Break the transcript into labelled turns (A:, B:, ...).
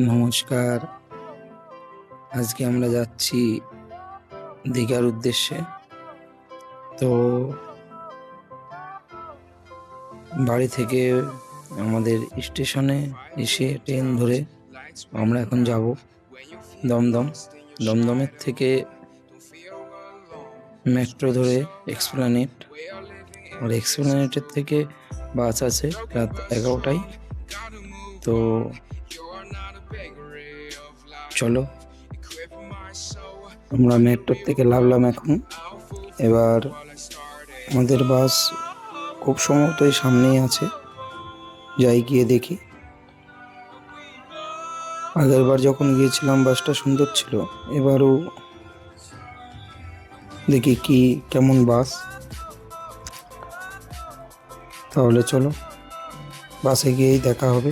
A: নমস্কার। আজকে আমরা যাচ্ছি দীঘার উদ্দেশ্যে। তো বাড়ি থেকে আমাদের স্টেশনে এসে ট্রেন ধরে আমরা এখন যাব দমদম। দমদমের থেকে মেট্রো ধরে এক্সপ্লানেট, আর এক্সপ্লানেটের থেকে বাস আছে রাত 11টায়। তো চলো, আমরা মেট্রোর থেকে নামলাম এখন। এবার আমাদের বাস খুব সম্ভবত এই সামনেই আছে, যাই গিয়ে দেখি। আগেরবার যখন গিয়েছিলাম বাসটা সুন্দর ছিল, এবারও দেখি কি কেমন বাস। তাহলে চলো, বাসে গিয়েই দেখা হবে।